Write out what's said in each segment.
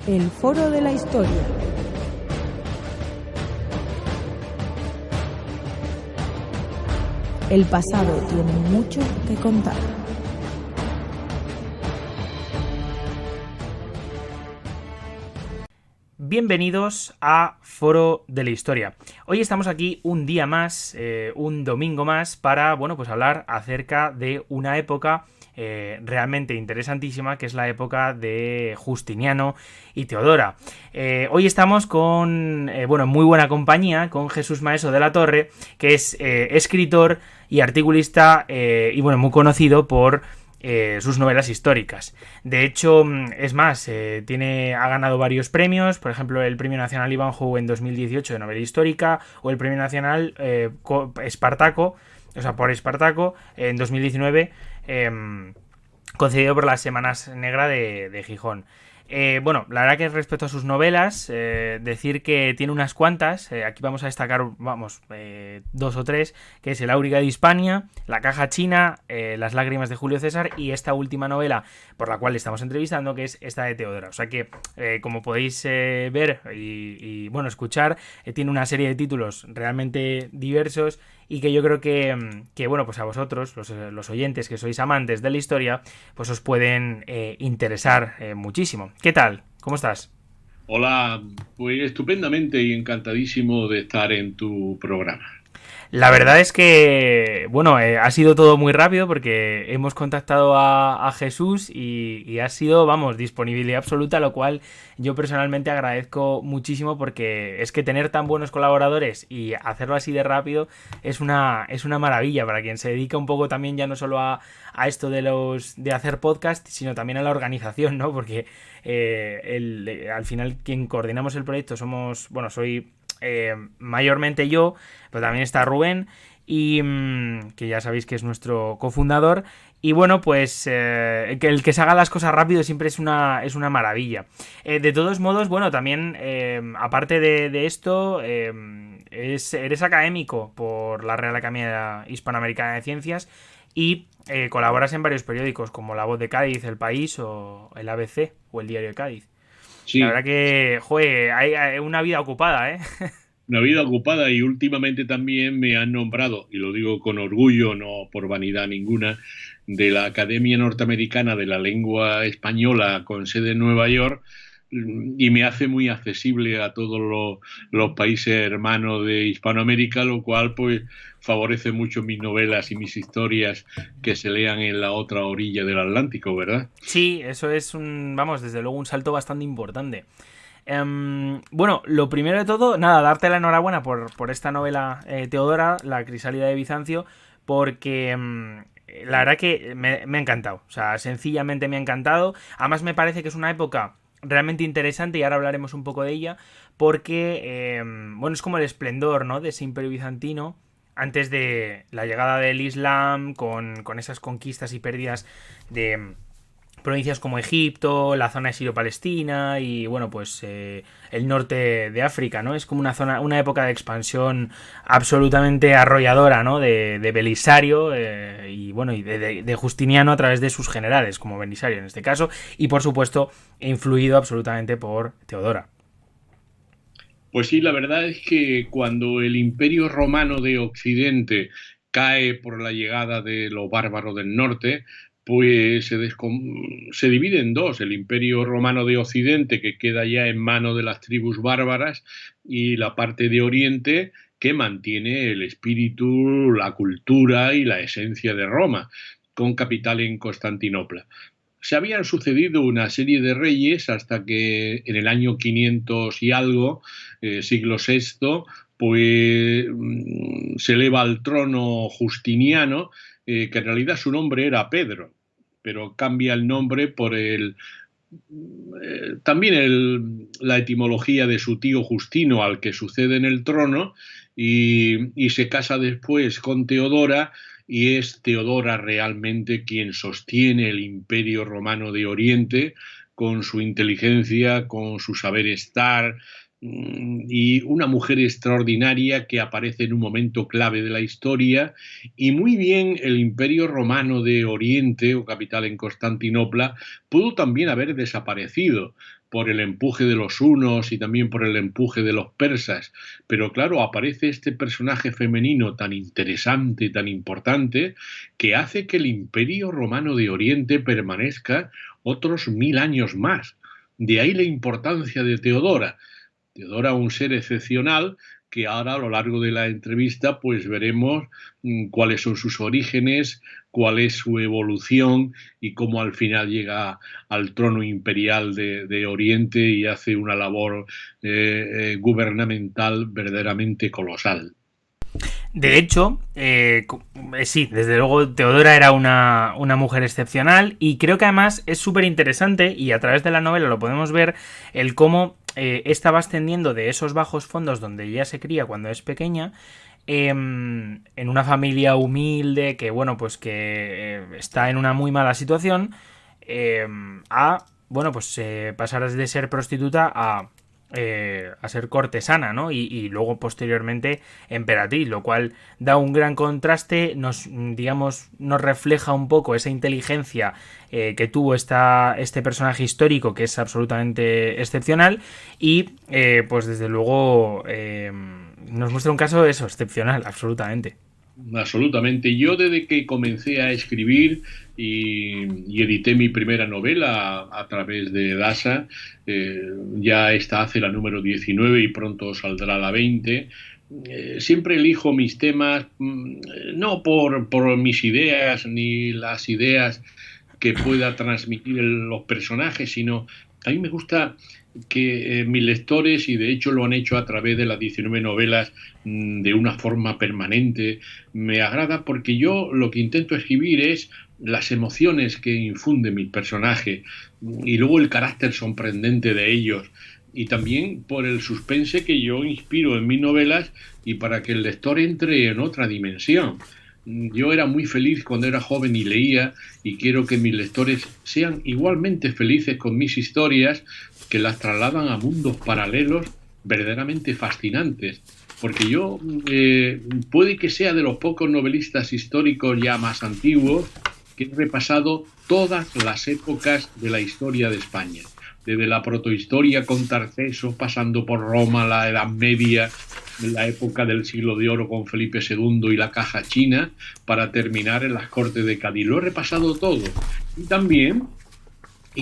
El Foro de la Historia. El pasado tiene mucho que contar. Bienvenidos a Foro de la Historia. Hoy estamos aquí un día más, un domingo más, para pues hablar acerca de una época realmente interesantísima, que es la época de Justiniano y Teodora. Hoy estamos con muy buena compañía, con Jesús Maeso de la Torre, que es escritor y articulista y muy conocido por sus novelas históricas. De hecho, es más, ha ganado varios premios, por ejemplo el Premio Nacional Ivanhoe en 2018 de novela histórica, o el Premio Nacional Espartaco, por Espartaco en 2019, concedido por las Semanas Negra de Gijón. La verdad que respecto a sus novelas, decir que tiene unas cuantas, aquí vamos a destacar, dos o tres, que es El Áuriga de Hispania, La Caja China, Las Lágrimas de Julio César y esta última novela por la cual le estamos entrevistando, que es esta de Teodora. O sea que, como podéis ver y escuchar, tiene una serie de títulos realmente diversos y que yo creo que a vosotros, los oyentes que sois amantes de la historia, pues os pueden interesar muchísimo. ¿Qué tal? ¿Cómo estás? Hola, pues estupendamente y encantadísimo de estar en tu programa. La verdad es que, ha sido todo muy rápido porque hemos contactado a Jesús y ha sido, disponibilidad absoluta, lo cual yo personalmente agradezco muchísimo, porque es que tener tan buenos colaboradores y hacerlo así de rápido es una maravilla para quien se dedica un poco también, ya no solo a esto de hacer podcast, sino también a la organización, ¿no? Porque al final quien coordinamos el proyecto soy mayormente yo, pero también está Rubén, y que ya sabéis que es nuestro cofundador. Y que el que se haga las cosas rápido siempre es una maravilla. De todos modos, también, aparte de esto, eres académico por la Real Academia Hispanoamericana de Ciencias y colaboras en varios periódicos como La Voz de Cádiz, El País o el ABC o el Diario de Cádiz. La Sí, verdad que, hay una vida ocupada, ¿eh? una vida ocupada, y últimamente también me han nombrado, y lo digo con orgullo, no por vanidad ninguna, de la Academia Norteamericana de la Lengua Española con sede en Nueva York, y me hace muy accesible a todos los países hermanos de Hispanoamérica, lo cual pues favorece mucho mis novelas y mis historias que se lean en la otra orilla del Atlántico, ¿verdad? Sí, eso es desde luego un salto bastante importante. Lo primero de todo, nada, darte la enhorabuena por esta novela, Teodora, La Crisálida de Bizancio, porque la verdad que me ha encantado. O sea, sencillamente me ha encantado. Además, me parece que es una época realmente interesante y ahora hablaremos un poco de ella, porque, es como el esplendor, ¿no?, de ese imperio bizantino antes de la llegada del Islam, con esas conquistas y pérdidas de provincias como Egipto, la zona de Sirio-Palestina y el norte de África, ¿no? Es como una época de expansión absolutamente arrolladora, ¿no? De Belisario y de Justiniano a través de sus generales, como Belisario en este caso, y por supuesto influido absolutamente por Teodora. Pues sí, la verdad es que cuando el Imperio Romano de Occidente cae por la llegada de los bárbaros del norte, pues se divide en dos: el Imperio Romano de Occidente, que queda ya en manos de las tribus bárbaras, y la parte de Oriente, que mantiene el espíritu, la cultura y la esencia de Roma, con capital en Constantinopla. Se habían sucedido una serie de reyes hasta que en el año 500 y algo, siglo VI, pues se eleva al trono Justiniano, que en realidad su nombre era Pedro, pero cambia el nombre por la etimología de su tío Justino, al que sucede en el trono, y se casa después con Teodora, y es Teodora realmente quien sostiene el Imperio Romano de Oriente, con su inteligencia, con su saber estar, y una mujer extraordinaria que aparece en un momento clave de la historia. Y muy bien, el Imperio Romano de Oriente, o capital en Constantinopla, pudo también haber desaparecido, por el empuje de los hunos y también por el empuje de los persas. Pero claro, aparece este personaje femenino tan interesante, tan importante, que hace que el Imperio Romano de Oriente permanezca otros 1000 años más. De ahí la importancia de Teodora. Teodora, un ser excepcional, que ahora a lo largo de la entrevista pues veremos cuáles son sus orígenes, cuál es su evolución y cómo al final llega al trono imperial de Oriente y hace una labor gubernamental verdaderamente colosal. De hecho, sí, desde luego Teodora era una mujer excepcional y creo que además es súper interesante y a través de la novela lo podemos ver el cómo esta va ascendiendo de esos bajos fondos donde ella se cría cuando es pequeña en una familia humilde que, bueno, pues que está en una muy mala situación a, bueno, pues pasar de ser prostituta a ser cortesana, ¿no? Y luego posteriormente emperatriz, lo cual da un gran contraste, nos refleja un poco esa inteligencia que tuvo este personaje histórico que es absolutamente excepcional y pues desde luego nos muestra un caso eso, excepcional, absolutamente. Absolutamente. Yo desde que comencé a escribir y edité mi primera novela a través de Dasa, ya esta hace la número 19 y pronto saldrá la 20. Siempre elijo mis temas no por mis ideas ni las ideas que pueda transmitir los personajes, sino a mí me gusta que mis lectores, y de hecho lo han hecho a través de las 19 novelas de una forma permanente, me agrada porque yo lo que intento escribir es las emociones que infunde mi personaje y luego el carácter sorprendente de ellos y también por el suspense que yo inspiro en mis novelas y para que el lector entre en otra dimensión. Yo era muy feliz cuando era joven y leía y quiero que mis lectores sean igualmente felices con mis historias que las trasladan a mundos paralelos verdaderamente fascinantes. Porque yo puede que sea de los pocos novelistas históricos ya más antiguos que he repasado todas las épocas de la historia de España. Desde la protohistoria con Tarceso, pasando por Roma, la Edad Media, la época del siglo de oro con Felipe II y la caja china, para terminar en las Cortes de Cádiz. Lo he repasado todo. Y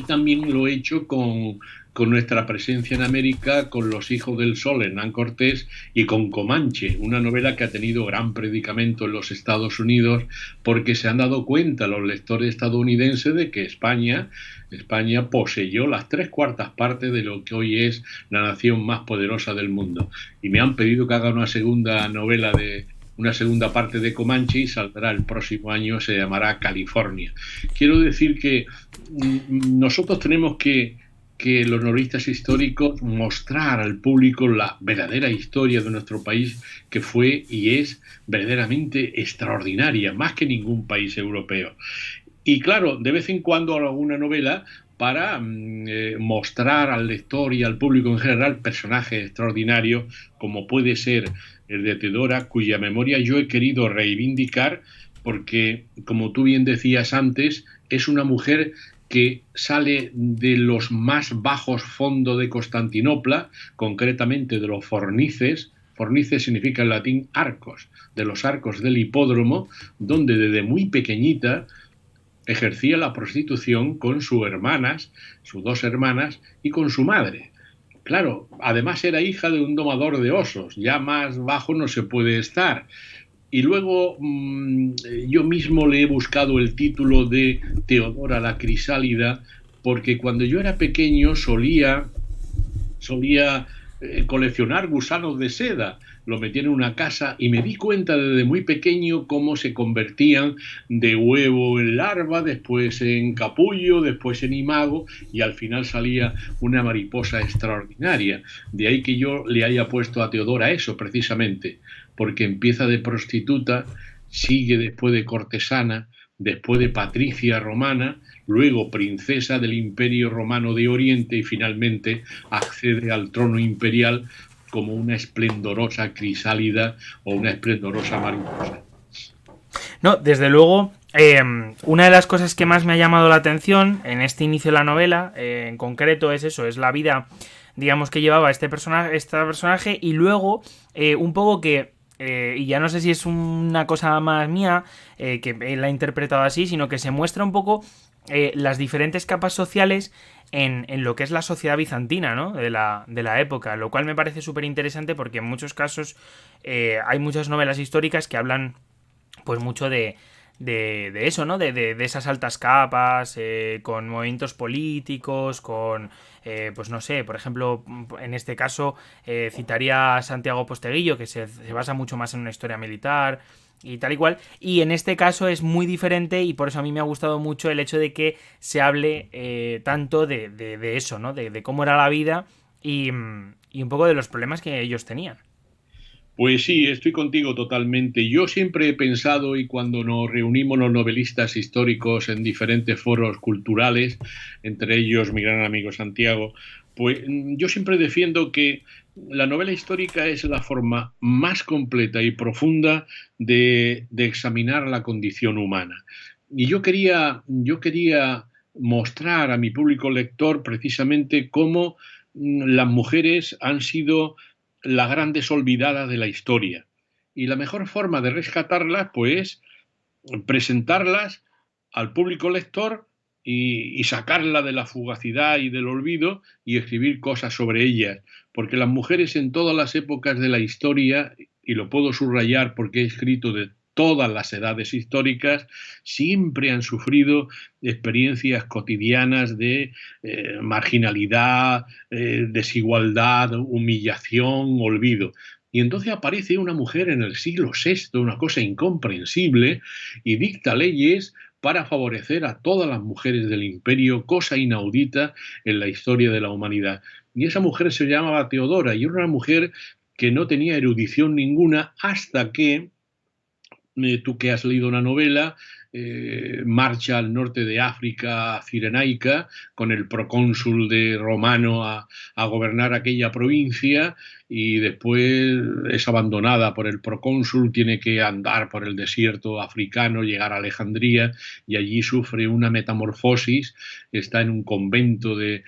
también lo he hecho con nuestra presencia en América, con Los Hijos del Sol, Hernán Cortés, y con Comanche, una novela que ha tenido gran predicamento en los Estados Unidos, porque se han dado cuenta los lectores estadounidenses de que España poseyó las 3/4 partes de lo que hoy es la nación más poderosa del mundo. Y me han pedido que haga una segunda parte de Comanche y saldrá el próximo año, se llamará California. Quiero decir que nosotros tenemos que los novelistas históricos mostrar al público la verdadera historia de nuestro país, que fue y es verdaderamente extraordinaria, más que ningún país europeo. Y claro, de vez en cuando alguna novela para mostrar al lector y al público en general personajes extraordinarios, como puede ser el de Teodora, cuya memoria yo he querido reivindicar porque, como tú bien decías antes, es una mujer que sale de los más bajos fondos de Constantinopla, concretamente de los fornices. Fornices significa en latín arcos, de los arcos del hipódromo, donde desde muy pequeñita ejercía la prostitución con sus dos hermanas, y con su madre. Claro, además era hija de un domador de osos, ya más bajo no se puede estar. Y luego yo mismo le he buscado el título de Teodora la Crisálida, porque cuando yo era pequeño solía coleccionar gusanos de seda. Lo metí en una casa y me di cuenta desde muy pequeño cómo se convertían de huevo en larva, después en capullo, después en imago, y al final salía una mariposa extraordinaria. De ahí que yo le haya puesto a Teodora eso, precisamente, porque empieza de prostituta, sigue después de cortesana, después de patricia romana, luego princesa del Imperio Romano de Oriente y finalmente accede al trono imperial como una esplendorosa crisálida o una esplendorosa mariposa. No, desde luego, Una de las cosas que más me ha llamado la atención en este inicio de la novela, en concreto, es eso, es la vida, digamos, que llevaba este personaje y luego un poco que, y ya no sé si es una cosa más mía, que él la ha interpretado así, sino que se muestra un poco las diferentes capas sociales en lo que es la sociedad bizantina, ¿no? De la época, lo cual me parece súper interesante porque en muchos casos hay muchas novelas históricas que hablan pues mucho de eso, ¿no? De esas altas capas, con movimientos políticos, con, pues no sé, por ejemplo, en este caso citaría a Santiago Posteguillo, que se basa mucho más en una historia militar y tal y cual. Y en este caso es muy diferente y por eso a mí me ha gustado mucho el hecho de que se hable tanto de eso, ¿no? De cómo era la vida y un poco de los problemas que ellos tenían. Pues sí, estoy contigo totalmente. Yo siempre he pensado, y cuando nos reunimos los novelistas históricos en diferentes foros culturales, entre ellos mi gran amigo Santiago, pues yo siempre defiendo que la novela histórica es la forma más completa y profunda de examinar la condición humana. Y yo quería mostrar a mi público lector precisamente cómo las mujeres han sido las grandes olvidadas de la historia. Y la mejor forma de rescatarlas, pues, presentarlas al público lector y sacarla de la fugacidad y del olvido y escribir cosas sobre ellas. Porque las mujeres en todas las épocas de la historia, y lo puedo subrayar porque he escrito de todas las edades históricas, siempre han sufrido experiencias cotidianas de marginalidad, desigualdad, humillación, olvido. Y entonces aparece una mujer en el siglo VI, una cosa incomprensible, y dicta leyes para favorecer a todas las mujeres del imperio, cosa inaudita en la historia de la humanidad. Y esa mujer se llamaba Teodora y era una mujer que no tenía erudición ninguna hasta que tú que has leído una novela, marcha al norte de África cirenaica con el procónsul de Romano a gobernar aquella provincia y después es abandonada por el procónsul, tiene que andar por el desierto africano, llegar a Alejandría y allí sufre una metamorfosis, está en un convento de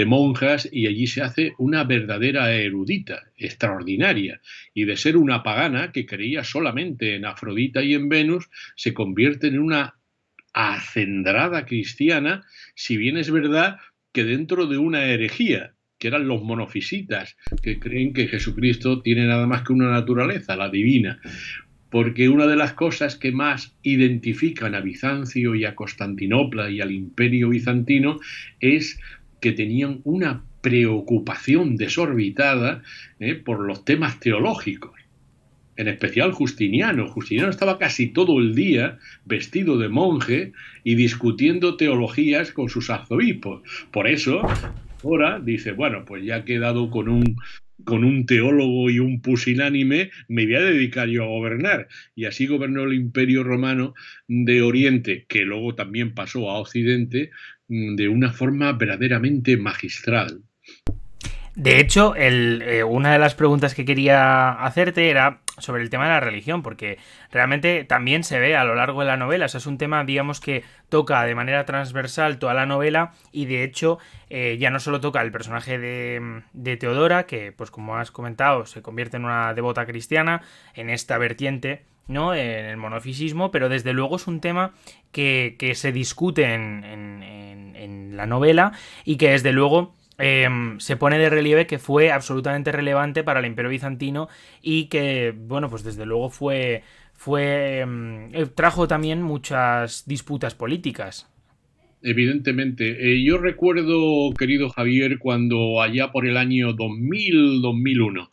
monjas y allí se hace una verdadera erudita, extraordinaria, y de ser una pagana que creía solamente en Afrodita y en Venus, se convierte en una acendrada cristiana, si bien es verdad que dentro de una herejía, que eran los monofisitas, que creen que Jesucristo tiene nada más que una naturaleza, la divina. Porque una de las cosas que más identifican a Bizancio y a Constantinopla y al imperio bizantino es que tenían una preocupación desorbitada por los temas teológicos, en especial Justiniano. Justiniano estaba casi todo el día vestido de monje y discutiendo teologías con sus arzobispos. Por eso, ahora dice, bueno, pues ya he quedado con un teólogo y un pusilánime, me voy a dedicar yo a gobernar. Y así gobernó el Imperio Romano de Oriente, que luego también pasó a Occidente, de una forma verdaderamente magistral. De hecho, una de las preguntas que quería hacerte era sobre el tema de la religión, porque realmente también se ve a lo largo de la novela. O sea, es un tema, digamos, que toca de manera transversal toda la novela y de hecho ya no solo toca el personaje de Teodora, que pues como has comentado se convierte en una devota cristiana, en esta vertiente, ¿no? En el monofisismo, pero desde luego es un tema que se discute en la novela y que desde luego se pone de relieve que fue absolutamente relevante para el Imperio Bizantino y que, bueno, pues desde luego trajo también muchas disputas políticas. Evidentemente. Yo recuerdo, querido Javier, cuando allá por el año 2000-2001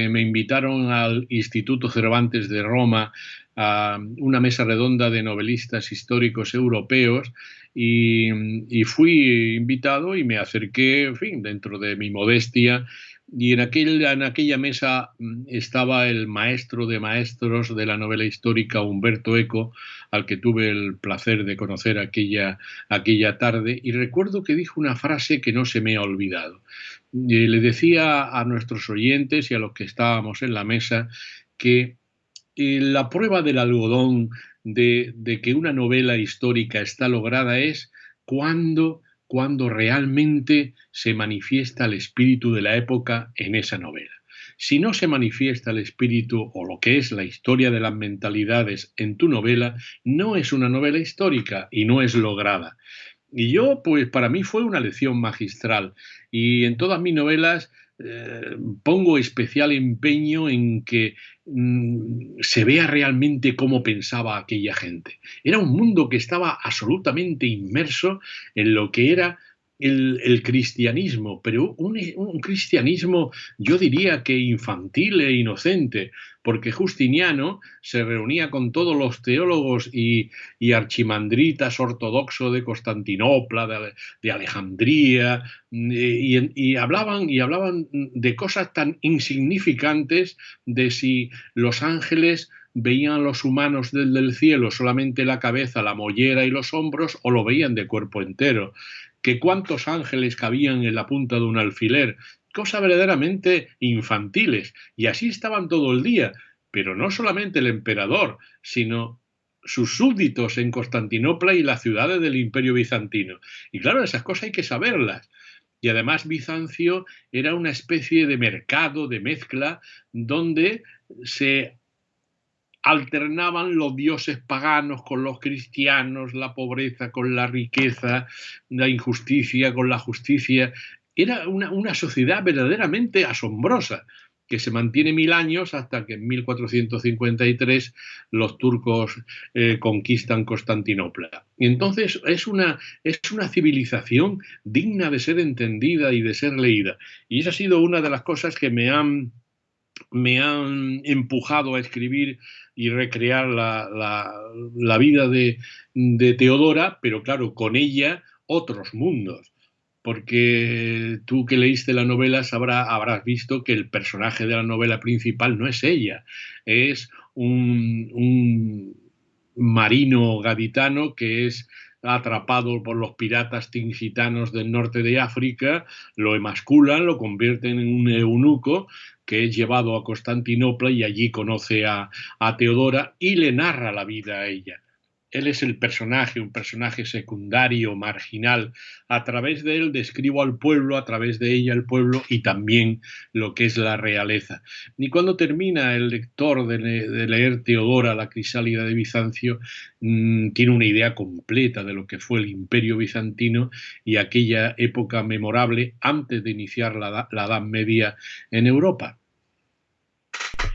me invitaron al Instituto Cervantes de Roma a una mesa redonda de novelistas históricos europeos y fui invitado y me acerqué, en fin, dentro de mi modestia. Y en aquella mesa estaba el maestro de maestros de la novela histórica, Humberto Eco, al que tuve el placer de conocer aquella tarde, y recuerdo que dijo una frase que no se me ha olvidado. Le decía a nuestros oyentes y a los que estábamos en la mesa que la prueba del algodón de que una novela histórica está lograda es cuando realmente se manifiesta el espíritu de la época en esa novela. Si no se manifiesta el espíritu o lo que es la historia de las mentalidades en tu novela, no es una novela histórica y no es lograda. Y yo, pues para mí fue una lección magistral. Y en todas mis novelas pongo especial empeño en que se vea realmente cómo pensaba aquella gente. Era un mundo que estaba absolutamente inmerso en lo que era el cristianismo, pero un cristianismo, yo diría que infantil e inocente, porque Justiniano se reunía con todos los teólogos y archimandritas ortodoxos de Constantinopla, de Alejandría, y hablaban de cosas tan insignificantes, de si los ángeles veían a los humanos desde el cielo solamente la cabeza, la mollera y los hombros, o lo veían de cuerpo entero, que cuántos ángeles cabían en la punta de un alfiler, cosas verdaderamente infantiles, y así estaban todo el día, pero no solamente el emperador, sino sus súbditos en Constantinopla y las ciudades del Imperio Bizantino. Y claro, esas cosas hay que saberlas. Y además Bizancio era una especie de mercado, de mezcla, donde se alternaban los dioses paganos con los cristianos, la pobreza con la riqueza, la injusticia con la justicia. Era una sociedad verdaderamente asombrosa, que se mantiene 1000 años hasta que en 1453 los turcos conquistan Constantinopla. Y entonces es una civilización digna de ser entendida y de ser leída. Y esa ha sido una de las cosas que me han empujado a escribir y recrear la vida de Teodora, pero claro, con ella otros mundos. Porque tú que leíste la novela habrás visto que el personaje de la novela principal no es ella, es un marino gaditano que es atrapado por los piratas tingitanos del norte de África, lo emasculan, lo convierten en un eunuco que es llevado a Constantinopla y allí conoce a Teodora y le narra la vida a ella. Él es el personaje, un personaje secundario, marginal. A través de él describo al pueblo, a través de ella el pueblo y también lo que es la realeza. Y cuando termina el lector de leer Teodora, la crisálida de Bizancio, tiene una idea completa de lo que fue el Imperio Bizantino y aquella época memorable antes de iniciar la Edad Media en Europa.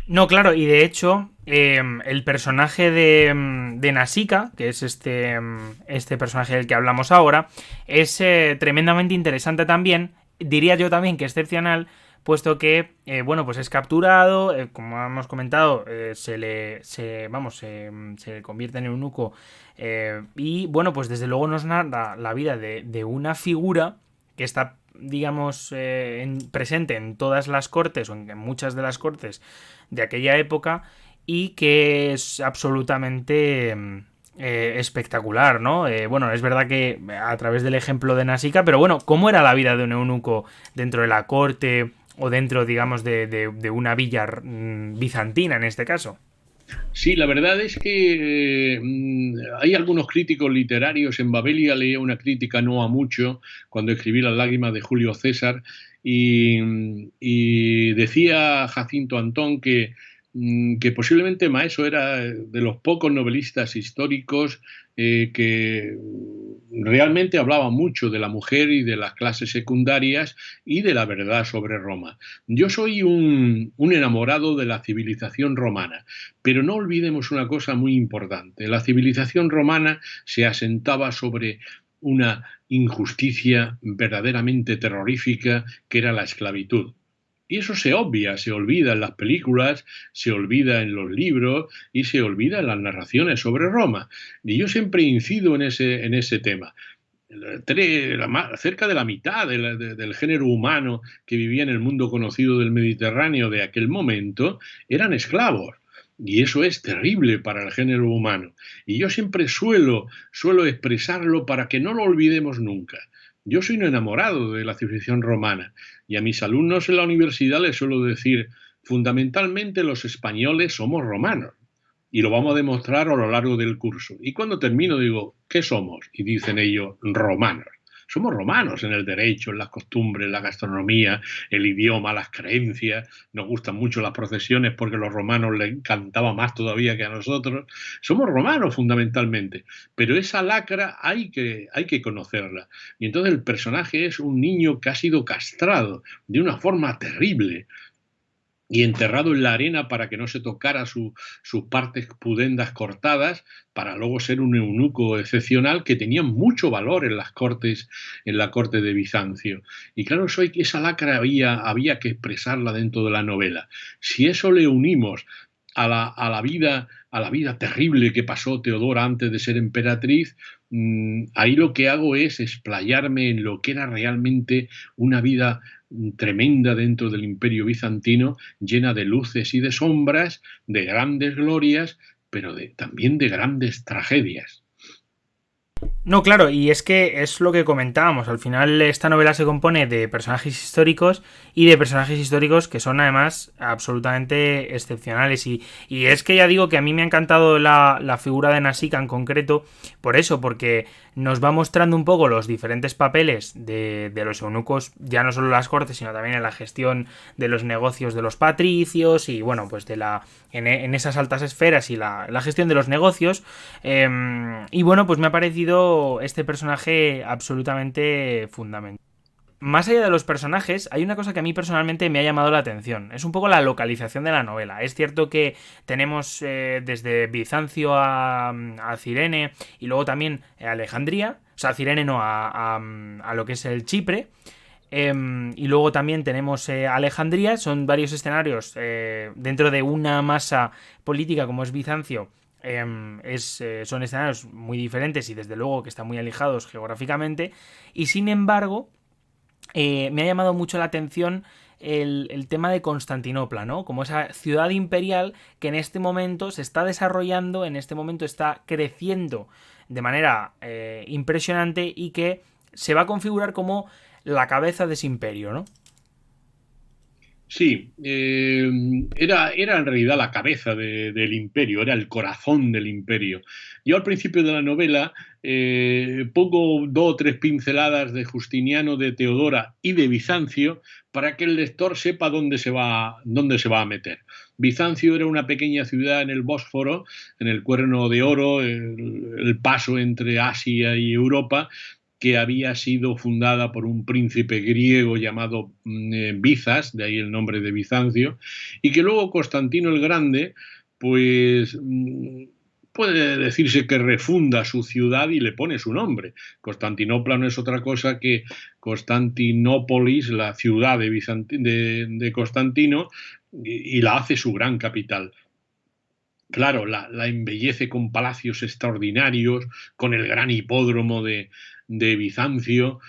No, claro, y de hecho, el personaje de Nausicaa, que es este personaje del que hablamos ahora, es tremendamente interesante también, diría yo también que excepcional, puesto que, bueno, pues es capturado, como hemos comentado, se convierte en eunuco, y bueno, pues desde luego nos narra la vida de una figura que está, digamos, presente en todas las cortes o en muchas de las cortes de aquella época y que es absolutamente espectacular, ¿no? Bueno, es verdad que a través del ejemplo de Nausicaa, pero bueno, ¿cómo era la vida de un eunuco dentro de la corte o dentro, digamos, de una villa bizantina en este caso? Sí, la verdad es que hay algunos críticos literarios. En Babelia leía una crítica no a mucho cuando escribí Las lágrimas de Julio César y decía Jacinto Antón que posiblemente Maeso era de los pocos novelistas históricos que realmente hablaba mucho de la mujer y de las clases secundarias y de la verdad sobre Roma. Yo soy un enamorado de la civilización romana, pero no olvidemos una cosa muy importante. La civilización romana se asentaba sobre una injusticia verdaderamente terrorífica que era la esclavitud. Y eso se olvida en las películas, se olvida en los libros y se olvida en las narraciones sobre Roma. Y yo siempre incido en ese tema. Cerca de la mitad del género humano que vivía en el mundo conocido del Mediterráneo de aquel momento eran esclavos. Y eso es terrible para el género humano. Y yo siempre suelo expresarlo para que no lo olvidemos nunca. Yo soy un enamorado de la civilización romana y a mis alumnos en la universidad les suelo decir, fundamentalmente los españoles somos romanos. y lo vamos a demostrar a lo largo del curso. Y cuando termino digo, ¿qué somos? Y dicen ellos, romanos. Somos romanos en el derecho, en las costumbres, en la gastronomía, el idioma, las creencias. Nos gustan mucho las procesiones porque a los romanos les encantaba más todavía que a nosotros. Somos romanos fundamentalmente, pero esa lacra hay que conocerla. Y entonces el personaje es un niño que ha sido castrado de una forma terrible y enterrado en la arena para que no se tocara sus partes pudendas cortadas, para luego ser un eunuco excepcional que tenía mucho valor en las cortes, en la corte de Bizancio. Y claro, esa lacra había que expresarla dentro de la novela. Si eso le unimos a la vida terrible que pasó Teodora antes de ser emperatriz, ahí lo que hago es explayarme en lo que era realmente una vida tremenda dentro del Imperio bizantino, llena de luces y de sombras, de grandes glorias, pero también de grandes tragedias. No, claro, y es que es lo que comentábamos. Al final esta novela se compone de personajes históricos y de personajes históricos que son además absolutamente excepcionales. Y es que ya digo que a mí me ha encantado la figura de Nasica en concreto por eso, porque nos va mostrando un poco los diferentes papeles de los eunucos, ya no solo en las cortes, sino también en la gestión de los negocios de los patricios y bueno, pues en esas altas esferas y la gestión de los negocios. Y bueno, pues me ha parecido este personaje absolutamente fundamental. Más allá de los personajes, hay una cosa que a mí personalmente me ha llamado la atención. Es un poco la localización de la novela. Es cierto que tenemos desde Bizancio a Cirene y luego también Alejandría. O sea, Cirene no, a lo que es el Chipre. Y luego también tenemos Alejandría. Son varios escenarios dentro de una masa política como es Bizancio. Son escenarios muy diferentes y desde luego que están muy alejados geográficamente. Y sin embargo... me ha llamado mucho la atención el tema de Constantinopla, ¿no? Como esa ciudad imperial que en este momento se está desarrollando, en este momento está creciendo de manera impresionante y que se va a configurar como la cabeza de ese imperio, ¿no? Sí, era en realidad la cabeza del imperio, era el corazón del imperio. Yo al principio de la novela pongo 2 o 3 pinceladas de Justiniano, de Teodora y de Bizancio para que el lector sepa dónde se va a meter. Bizancio era una pequeña ciudad en el Bósforo, en el Cuerno de Oro, el paso entre Asia y Europa, que había sido fundada por un príncipe griego llamado Bizas, de ahí el nombre de Bizancio, y que luego Constantino el Grande, pues puede decirse que refunda su ciudad y le pone su nombre. Constantinopla no es otra cosa que Constantinópolis, la ciudad de Constantino, y la hace su gran capital. Claro, la embellece con palacios extraordinarios, con el gran hipódromo de Bizancio.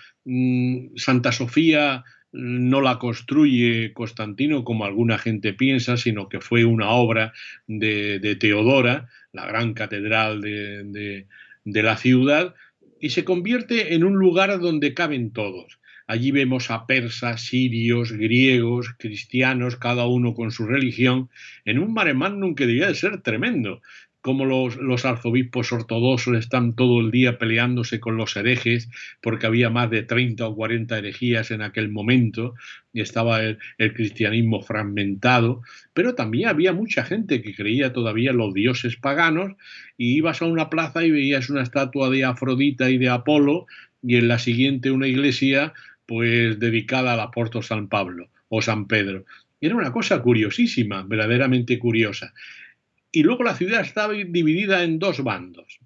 Santa Sofía no la construye Constantino como alguna gente piensa, sino que fue una obra de Teodora, la gran catedral de la ciudad, y se convierte en un lugar donde caben todos. Allí vemos a persas, sirios, griegos, cristianos, cada uno con su religión, en un mare magnum que debía de ser tremendo. Como los arzobispos ortodoxos están todo el día peleándose con los herejes, porque había más de 30 o 40 herejías en aquel momento, y estaba el cristianismo fragmentado, pero también había mucha gente que creía todavía en los dioses paganos, y ibas a una plaza y veías una estatua de Afrodita y de Apolo, y en la siguiente una iglesia pues dedicada al apóstol San Pablo o San Pedro. Era una cosa curiosísima, verdaderamente curiosa. Y luego la ciudad estaba dividida en 2 bandos.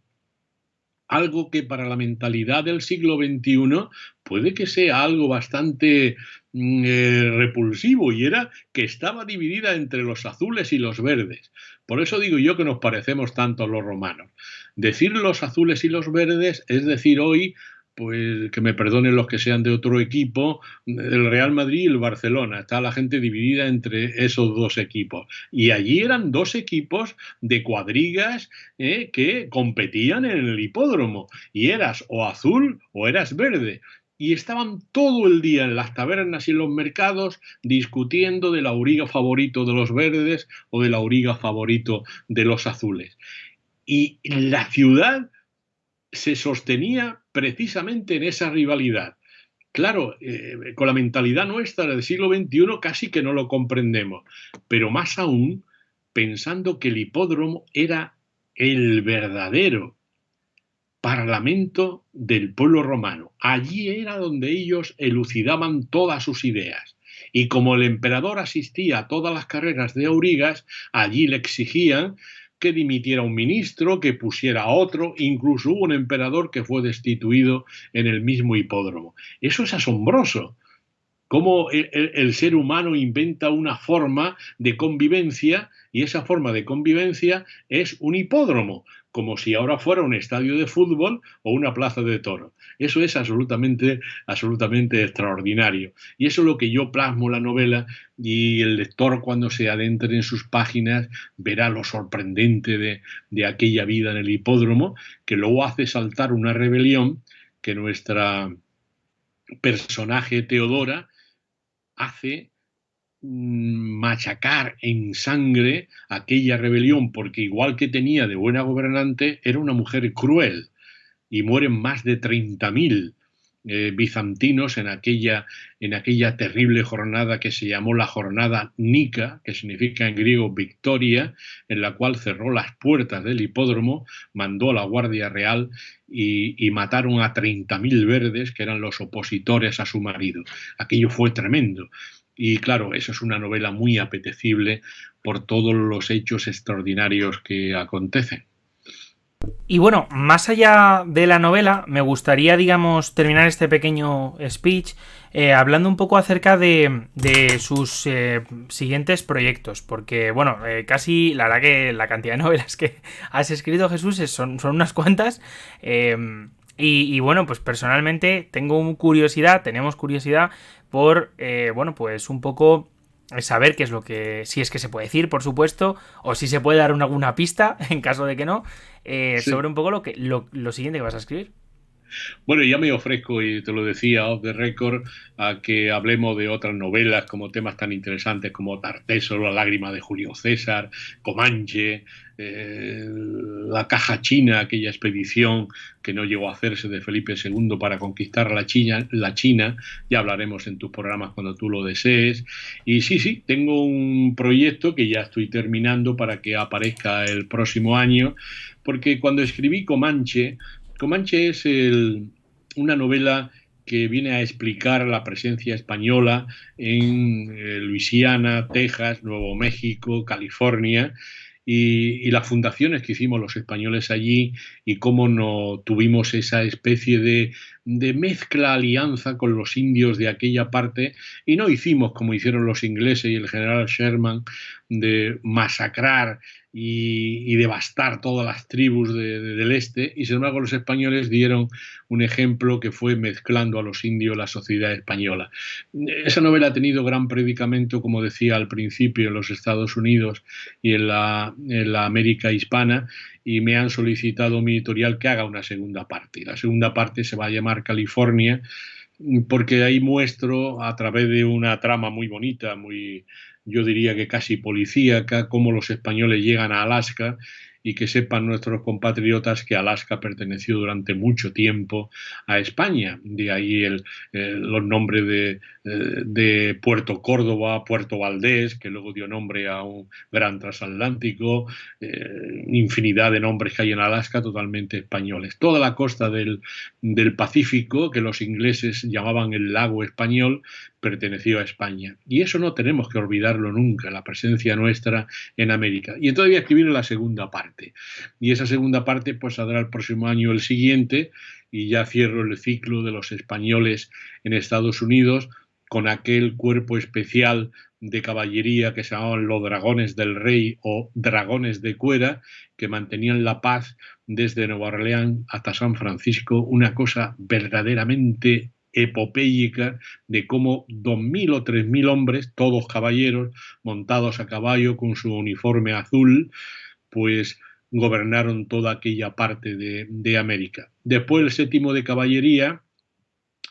Algo que para la mentalidad del siglo XXI puede que sea algo bastante repulsivo, y era que estaba dividida entre los azules y los verdes. Por eso digo yo que nos parecemos tanto a los romanos. Decir los azules y los verdes es decir hoy, pues que me perdonen los que sean de otro equipo, el Real Madrid y el Barcelona. Está la gente dividida entre esos 2 equipos. Y allí eran 2 equipos de cuadrigas que competían en el hipódromo. Y eras o azul o eras verde. y estaban todo el día en las tabernas y en los mercados discutiendo del auriga favorito de los verdes o del auriga favorito de los azules. Y la ciudad se sostenía precisamente en esa rivalidad. Claro, con la mentalidad nuestra del siglo XXI casi que no lo comprendemos, pero más aún pensando que el hipódromo era el verdadero parlamento del pueblo romano. Allí era donde ellos elucidaban todas sus ideas. Y como el emperador asistía a todas las carreras de aurigas, allí le exigían que dimitiera un ministro, que pusiera otro, incluso hubo un emperador que fue destituido en el mismo hipódromo. Eso es asombroso. Cómo el ser humano inventa una forma de convivencia y esa forma de convivencia es un hipódromo, como si ahora fuera un estadio de fútbol o una plaza de toros. Eso es absolutamente, absolutamente extraordinario. Y eso es lo que yo plasmo en la novela, y el lector cuando se adentre en sus páginas verá lo sorprendente de aquella vida en el hipódromo, que luego hace saltar una rebelión que nuestra personaje Teodora hace machacar en sangre aquella rebelión, porque igual que tenía de buena gobernante, era una mujer cruel, y mueren más de 30.000 bizantinos en aquella terrible jornada que se llamó la jornada Nica, que significa en griego victoria, en la cual cerró las puertas del hipódromo, mandó a la Guardia Real y mataron a 30.000 verdes, que eran los opositores a su marido. Aquello fue tremendo. Y claro, eso es una novela muy apetecible por todos los hechos extraordinarios que acontecen. Y bueno, más allá de la novela, me gustaría, digamos, terminar este pequeño speech hablando un poco acerca de sus siguientes proyectos, porque, bueno, casi, la verdad que la cantidad de novelas que has escrito, Jesús, son unas cuantas, y bueno, pues personalmente tenemos curiosidad por, bueno, pues un poco saber qué es lo que, si es que se puede decir, por supuesto, o si se puede dar alguna pista, en caso de que no, sobre Sí. un poco lo siguiente que vas a escribir. Bueno, ya me ofrezco, y te lo decía off the record, a que hablemos de otras novelas como temas tan interesantes como Tarteso, La lágrima de Julio César, Comanche, la caja china, aquella expedición que no llegó a hacerse de Felipe II para conquistar la China. Ya hablaremos en tus programas cuando tú lo desees. Y sí, tengo un proyecto que ya estoy terminando para que aparezca el próximo año, porque cuando escribí Comanche es una novela que viene a explicar la presencia española en Luisiana, Texas, Nuevo México, California, y las fundaciones que hicimos los españoles allí, y cómo no tuvimos esa especie de mezcla, alianza con los indios de aquella parte, y no hicimos como hicieron los ingleses y el general Sherman, de masacrar y devastar todas las tribus del este, y sin embargo los españoles dieron un ejemplo que fue mezclando a los indios la sociedad española. Esa novela ha tenido gran predicamento, como decía al principio, en los Estados Unidos y en la América hispana, y me han solicitado mi editorial que haga una segunda parte. La segunda parte se va a llamar California, porque ahí muestro, a través de una trama muy bonita, yo diría que casi policíaca, cómo los españoles llegan a Alaska, y que sepan nuestros compatriotas que Alaska perteneció durante mucho tiempo a España. De ahí los nombres de Puerto Córdoba, Puerto Valdés, que luego dio nombre a un gran transatlántico, infinidad de nombres que hay en Alaska totalmente españoles. Toda la costa del Pacífico, que los ingleses llamaban el lago español, perteneció a España. Y eso no tenemos que olvidarlo nunca, la presencia nuestra en América. Y entonces voy a escribir la segunda parte. Y esa segunda parte pues saldrá el próximo año, el siguiente, y ya cierro el ciclo de los españoles en Estados Unidos con aquel cuerpo especial de caballería que se llamaban los Dragones del Rey o Dragones de Cuera, que mantenían la paz desde Nueva Orleans hasta San Francisco, una cosa verdaderamente epopéyica de cómo 2.000 o 3.000 hombres, todos caballeros, montados a caballo con su uniforme azul, pues gobernaron toda aquella parte de América. Después el séptimo de caballería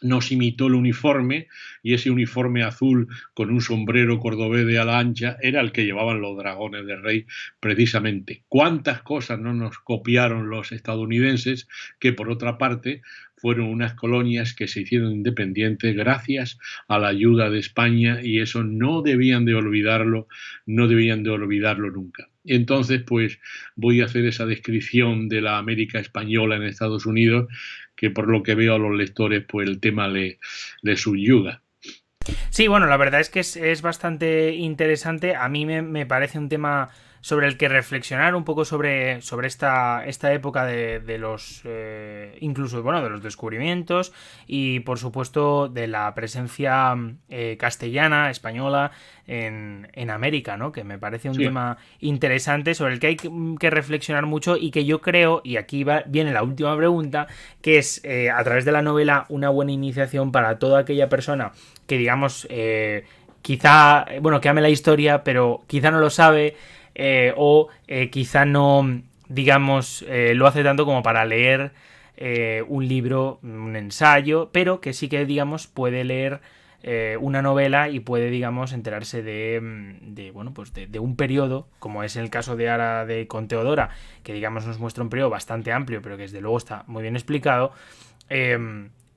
nos imitó el uniforme, y ese uniforme azul con un sombrero cordobés de ala ancha era el que llevaban los dragones del rey precisamente. ¿Cuántas cosas no nos copiaron los estadounidenses, que por otra parte fueron unas colonias que se hicieron independientes gracias a la ayuda de España, y eso no debían de olvidarlo, no debían de olvidarlo nunca? Entonces, pues voy a hacer esa descripción de la América española en Estados Unidos, que por lo que veo a los lectores, pues el tema le subyuga. Sí, bueno, la verdad es que es bastante interesante. A mí me parece un tema sobre el que reflexionar un poco sobre esta época de los incluso, bueno, de los descubrimientos y por supuesto de la presencia castellana, española en América, ¿no? Que me parece un tema interesante sobre el que hay que reflexionar mucho, y que yo creo, y aquí viene la última pregunta, que es a través de la novela una buena iniciación para toda aquella persona que, digamos, quizá, bueno, que ame la historia, pero quizá no lo sabe, o quizá no, digamos, lo hace tanto como para leer un libro, un ensayo, pero que sí que, digamos, puede leer una novela y puede, digamos, enterarse de bueno, pues de un periodo, como es el caso de Ara de con Teodora, que, digamos, nos muestra un periodo bastante amplio, pero que desde luego está muy bien explicado,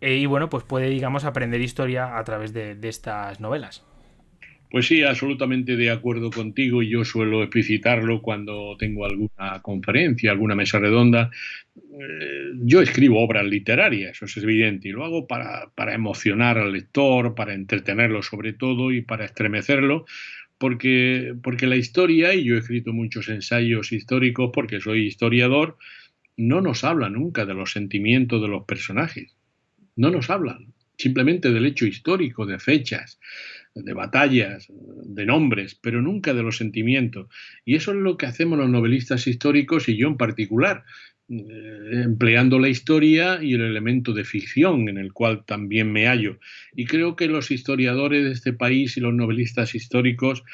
y bueno, pues puede, digamos, aprender historia a través de estas novelas. Pues sí, absolutamente de acuerdo contigo, y yo suelo explicitarlo cuando tengo alguna conferencia, alguna mesa redonda. Yo escribo obras literarias, eso es evidente, y lo hago para emocionar al lector, para entretenerlo sobre todo y para estremecerlo, porque la historia, y yo he escrito muchos ensayos históricos porque soy historiador, no nos habla nunca de los sentimientos de los personajes, no nos hablan, simplemente del hecho histórico, de fechas, de batallas, de nombres, pero nunca de los sentimientos. Y eso es lo que hacemos los novelistas históricos, y yo en particular, empleando la historia y el elemento de ficción en el cual también me hallo. Y creo que los historiadores de este país y los novelistas históricos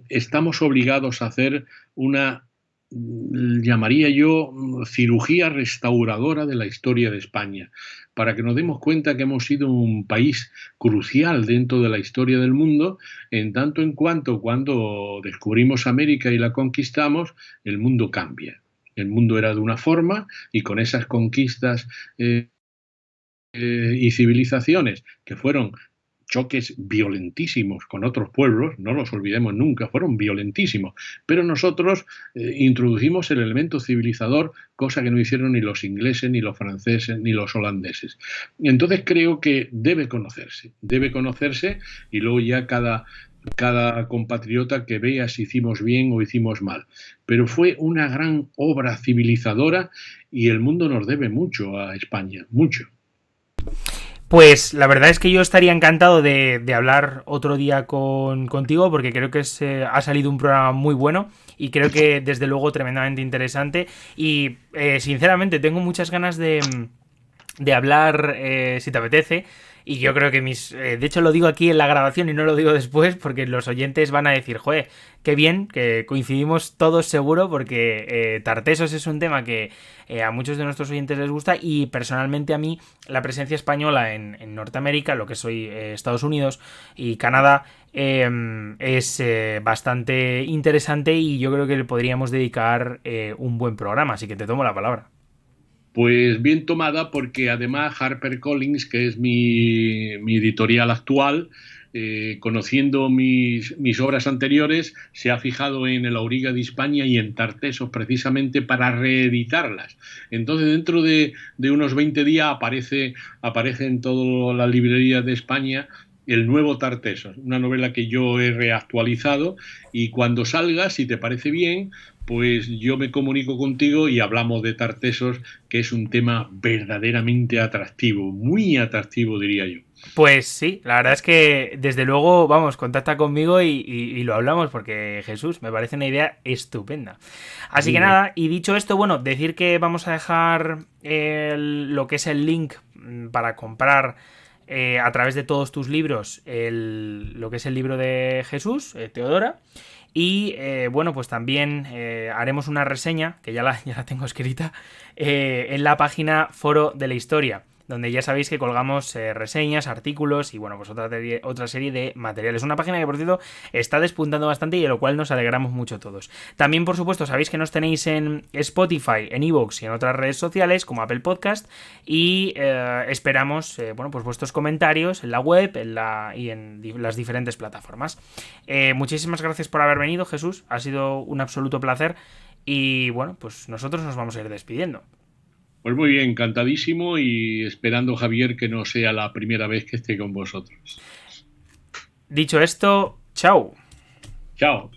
estamos obligados a hacer una, llamaría yo, cirugía restauradora de la historia de España, para que nos demos cuenta que hemos sido un país crucial dentro de la historia del mundo, en tanto en cuanto cuando descubrimos América y la conquistamos, el mundo cambia. El mundo era de una forma, y con esas conquistas y civilizaciones que fueron choques violentísimos con otros pueblos, no los olvidemos nunca, fueron violentísimos, pero nosotros introdujimos el elemento civilizador, cosa que no hicieron ni los ingleses, ni los franceses, ni los holandeses. Entonces creo que debe conocerse, y luego ya cada compatriota que vea si hicimos bien o hicimos mal. Pero fue una gran obra civilizadora, y el mundo nos debe mucho a España, mucho. Pues la verdad es que yo estaría encantado de hablar otro día contigo, porque creo que ha salido un programa muy bueno y creo que desde luego tremendamente interesante, y sinceramente tengo muchas ganas de hablar, si te apetece. Y yo creo que de hecho lo digo aquí en la grabación y no lo digo después, porque los oyentes van a decir, joder, qué bien, que coincidimos todos seguro, porque Tartessos es un tema que a muchos de nuestros oyentes les gusta, y personalmente a mí la presencia española en Norteamérica, lo que soy Estados Unidos y Canadá, es bastante interesante, y yo creo que le podríamos dedicar un buen programa, así que te tomo la palabra. Pues bien tomada, porque además HarperCollins, que es mi editorial actual, conociendo mis obras anteriores, se ha fijado en El Auriga de Hispania y en Tartessos precisamente para reeditarlas. Entonces, dentro de unos 20 días aparece en todas las librerías de España el nuevo Tartessos, una novela que yo he reactualizado, y cuando salga, si te parece bien, pues yo me comunico contigo y hablamos de Tartessos, que es un tema verdaderamente atractivo, muy atractivo, diría yo. Pues sí, la verdad es que desde luego, vamos, contacta conmigo y lo hablamos, porque Jesús, me parece una idea estupenda. Así que nada, y dicho esto, bueno, decir que vamos a dejar lo que es el link para comprar a través de todos tus libros lo que es el libro de Jesús, Teodora. Y bueno, pues también haremos una reseña, que ya la tengo escrita, en la página Foro de la Historia. donde ya sabéis que colgamos reseñas, artículos y bueno, pues otra serie de materiales. Una página que, por cierto, está despuntando bastante y de lo cual nos alegramos mucho todos. También, por supuesto, sabéis que nos tenéis en Spotify, en iVoox y en otras redes sociales como Apple Podcast, y esperamos bueno, pues vuestros comentarios en la web y en las diferentes plataformas. Muchísimas gracias por haber venido, Jesús. Ha sido un absoluto placer y bueno, pues nosotros nos vamos a ir despidiendo. Pues muy bien, encantadísimo y esperando, Javier, que no sea la primera vez que esté con vosotros. Dicho esto, chao. Chao.